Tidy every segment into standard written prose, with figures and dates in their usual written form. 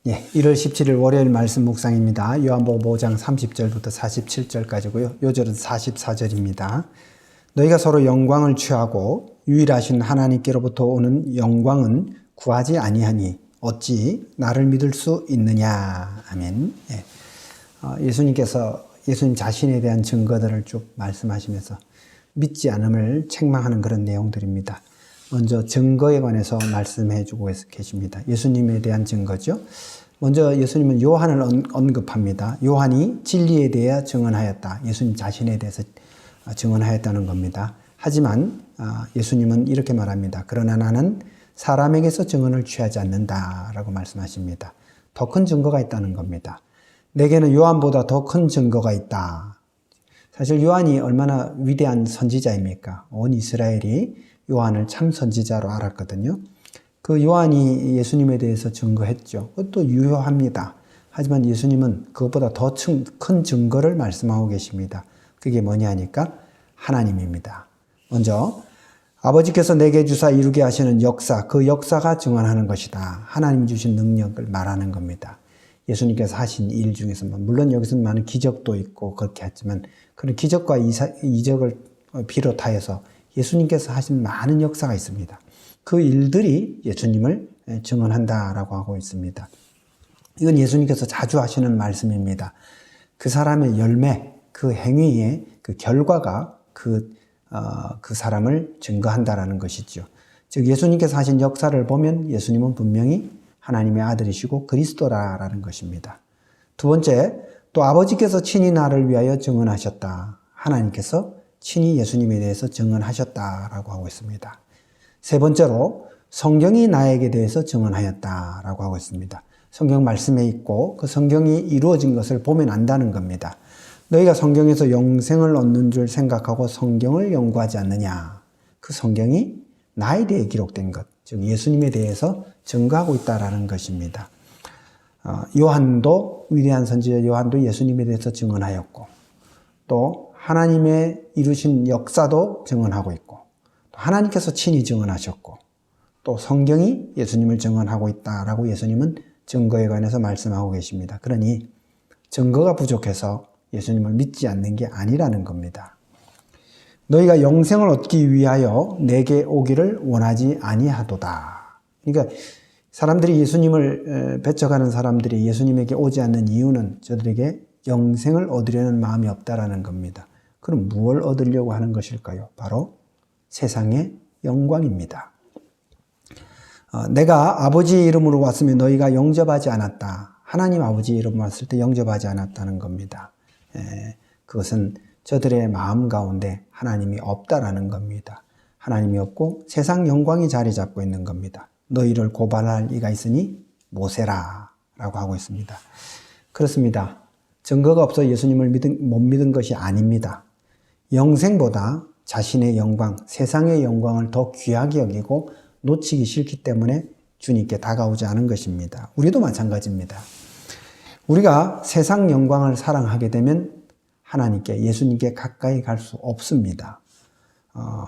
예, 1월 17일 월요일 말씀 묵상입니다. 요한복음 5장 30절부터 47절까지고요. 요절은 44절입니다. 너희가 서로 영광을 취하고 유일하신 하나님께로부터 오는 영광은 구하지 아니하니 어찌 나를 믿을 수 있느냐. 아멘. 예. 예수님 자신에 대한 증거들을 쭉 말씀하시면서 믿지 않음을 책망하는 그런 내용들입니다. 먼저 증거에 관해서 말씀해 주고 계십니다. 예수님에 대한 증거죠. 먼저 예수님은 요한을 언급합니다. 요한이 진리에 대해 증언하였다. 예수님 자신에 대해서 증언하였다는 겁니다. 하지만 예수님은 이렇게 말합니다. 그러나 나는 사람에게서 증언을 취하지 않는다 라고 말씀하십니다. 더 큰 증거가 있다는 겁니다. 내게는 요한보다 더 큰 증거가 있다. 사실 요한이 얼마나 위대한 선지자입니까? 온 이스라엘이 요한을 참 선지자로 알았거든요. 그 요한이 예수님에 대해서 증거했죠. 그것도 유효합니다. 하지만 예수님은 그것보다 더 큰 증거를 말씀하고 계십니다. 그게 뭐냐 하니까 하나님입니다. 먼저 아버지께서 내게 주사 이루게 하시는 역사, 그 역사가 증언하는 것이다. 하나님이 주신 능력을 말하는 겁니다. 예수님께서 하신 일 중에서 물론 여기서는 많은 기적도 있고 그렇게 했지만 그런 기적과 이적을 비롯하여서 예수님께서 하신 많은 역사가 있습니다. 그 일들이 예수님을 증언한다라고 하고 있습니다. 이건 예수님께서 자주 하시는 말씀입니다. 그 사람의 열매, 그 행위의 그 결과가 그 사람을 증거한다라는 것이죠. 즉 예수님께서 하신 역사를 보면 예수님은 분명히 하나님의 아들이시고 그리스도라는 것입니다. 두 번째, 또 아버지께서 친히 나를 위하여 증언하셨다. 하나님께서 친히 예수님에 대해서 증언하셨다라고 하고 있습니다. 세 번째로 성경이 나에게 대해서 증언하였다라고 하고 있습니다. 성경 말씀에 있고 그 성경이 이루어진 것을 보면 안다는 겁니다. 너희가 성경에서 영생을 얻는 줄 생각하고 성경을 연구하지 않느냐. 그 성경이 나에 대해 기록된 것, 즉 예수님에 대해서 증거하고 있다라는 것입니다. 요한도 위대한 선지자 요한도 예수님에 대해서 증언하였고 또 하나님의 이루신 역사도 증언하고 있고 또 하나님께서 친히 증언하셨고 또 성경이 예수님을 증언하고 있다라고 예수님은 증거에 관해서 말씀하고 계십니다. 그러니 증거가 부족해서 예수님을 믿지 않는 게 아니라는 겁니다. 너희가 영생을 얻기 위하여 내게 오기를 원하지 아니하도다. 그러니까 사람들이 예수님을 배척하는 사람들이 예수님에게 오지 않는 이유는 저들에게 영생을 얻으려는 마음이 없다라는 겁니다. 그럼 무엇을 얻으려고 하는 것일까요? 바로 세상의 영광입니다. 내가 아버지의 이름으로 왔으면 너희가 영접하지 않았다. 하나님 아버지의 이름으로 왔을 때 영접하지 않았다는 겁니다. 그것은 저들의 마음 가운데 하나님이 없다라는 겁니다. 하나님이 없고 세상 영광이 자리 잡고 있는 겁니다. 너희를 고발할 이가 있으니 모세라 라고 하고 있습니다. 그렇습니다. 증거가 없어 예수님을 못 믿은 것이 아닙니다. 영생보다 자신의 영광, 세상의 영광을 더 귀하게 여기고 놓치기 싫기 때문에 주님께 다가오지 않은 것입니다. 우리도 마찬가지입니다. 우리가 세상 영광을 사랑하게 되면 하나님께, 예수님께 가까이 갈 수 없습니다.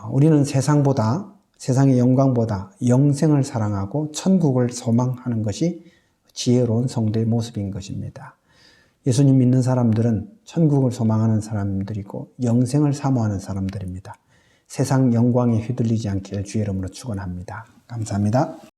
우리는 세상의 영광보다 영생을 사랑하고 천국을 소망하는 것이 지혜로운 성도의 모습인 것입니다. 예수님 믿는 사람들은 천국을 소망하는 사람들이고 영생을 사모하는 사람들입니다. 세상 영광에 휘둘리지 않기를 주의 이름으로 축원합니다. 감사합니다.